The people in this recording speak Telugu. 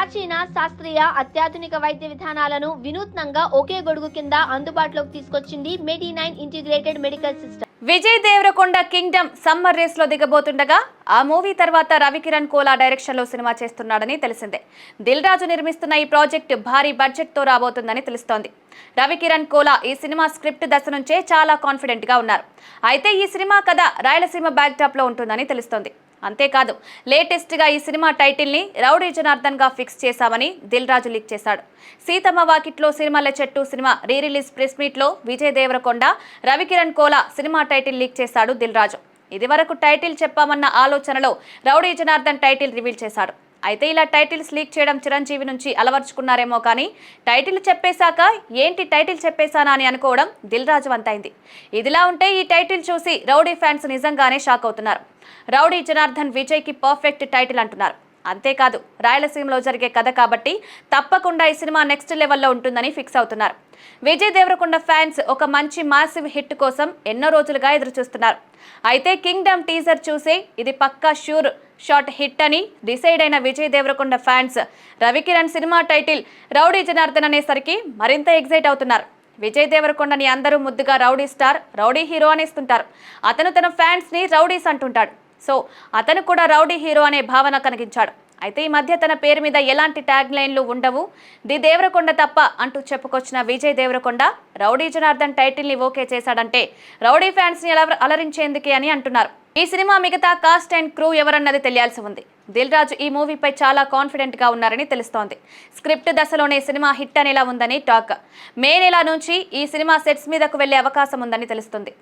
ప్రాచీన శాస్త్రీయ అత్యాధునిక వైద్య విధానాలను వినూత్నంగా ఒకే గొడుగు కింద అందుబాటులోకి తీసుకొచ్చింది మెడి9 integrated medical system. Vijay Deverakonda kingdom summer race లో దిగబోతుండగా ఆ మూవీ తర్వాత రవికిరణ్ కోలా డైరెక్షన్ లో సినిమా చేస్తున్నాడని తెలిసిందే. దిల్ రాజు నిర్మిస్తున్న ఈ ప్రాజెక్ట్ భారీ బడ్జెట్ తో రాబోతుందని తెలుస్తోంది. రవికిరణ్ కోలా ఈ సినిమా స్క్రిప్ట్ దశ నుంచే చాలా కాన్ఫిడెంట్ గా ఉన్నారు. అయితే ఈ సినిమా కథ రాయలసీమ బ్యాక్ డ్రాప్ లో ఉంటుందని తెలుస్తోంది. అంతేకాదు లేటెస్ట్ గా ఈ సినిమా టైటిల్ ని రౌడీ జనార్దన్ గా ఫిక్స్ చేశామని దిల్ రాజు లీక్ చేశాడు. సీతమ్మ వాకిట్లో సినిమాల Chettu cinema re release press meet లో Vijay Deverakonda, Ravikiran Kola cinema title leak చేశాడు దిల్ రాజు. ఇది వరకు టైటిల్ చెప్పామన్న ఆలోచనలో రౌడీ జనార్దన్ టైటిల్ రివీల్ చేశాడు. అయితే ఇలా టైటిల్స్ లీక్ చేయడం చిరంజీవి నుంచి అలవర్చుకున్నారేమో కానీ టైటిల్ చెప్పేశాక ఏంటి టైటిల్ చెప్పేశానా అని అనుకోవడం దిల్ రాజు వంతైంది. ఇదిలా ఉంటే ఈ టైటిల్ చూసి రౌడీ ఫ్యాన్స్ నిజంగానే షాక్ అవుతున్నారు. రౌడీ జనార్దన్ విజయ్ కి పర్ఫెక్ట్ టైటిల్ అంటున్నారు. అంతేకాదు రాయలసీమలో జరిగే కథ కాబట్టి తప్పకుండా ఈ సినిమా నెక్స్ట్ లెవెల్లో ఉంటుందని ఫిక్స్ అవుతున్నారు. విజయ్ దేవరకొండ ఫ్యాన్స్ ఒక మంచి మాసివ్ హిట్ కోసం ఎన్నో రోజులుగా ఎదురు చూస్తున్నారు. అయితే కింగ్డమ్ టీజర్ చూసి ఇది పక్కా ష్యూర్ షాట్ హిట్ అని డిసైడ్ అయిన Vijay Devarakonda fans Ravikiran cinema title Rowdy Janardhan అనేసరికి మరింత ఎగ్జైట్ అవుతున్నారు. విజయ్ దేవరకొండని అందరూ ముద్దుగా రౌడీ స్టార్, రౌడీ హీరో అనేస్తుంటారు. అతను తన ఫ్యాన్స్ ని రౌడీస్ అంటుంటాడు. సో అతను కూడా రౌడీ హీరో అనే భావన కలిగించాడు. అయితే ఈ మధ్య తన పేరు మీద ఎలాంటి ట్యాగ్ లైన్లు ఉండవు, ది దేవరకొండ తప్ప అంటూ చెప్పుకొచ్చిన విజయ్ దేవరకొండ రౌడీ జనార్దన్ టైటిల్ ని ఓకే చేశాడంటే రౌడీ ఫ్యాన్స్ ని అలరించేందుకే అని అంటున్నారు. ఈ సినిమా మిగతా కాస్ట్ అండ్ క్రూ ఎవరన్నది తెలియాల్సి ఉంది. దిల్ రాజు ఈ మూవీపై చాలా కాన్ఫిడెంట్ గా ఉన్నారని తెలుస్తోంది. స్క్రిప్ట్ దశలోనే సినిమా హిట్ అనేలా ఉందని టాక్. మే నెల నుంచి ఈ సినిమా సెట్స్ మీదకు వెళ్లే అవకాశం ఉందని తెలుస్తుంది.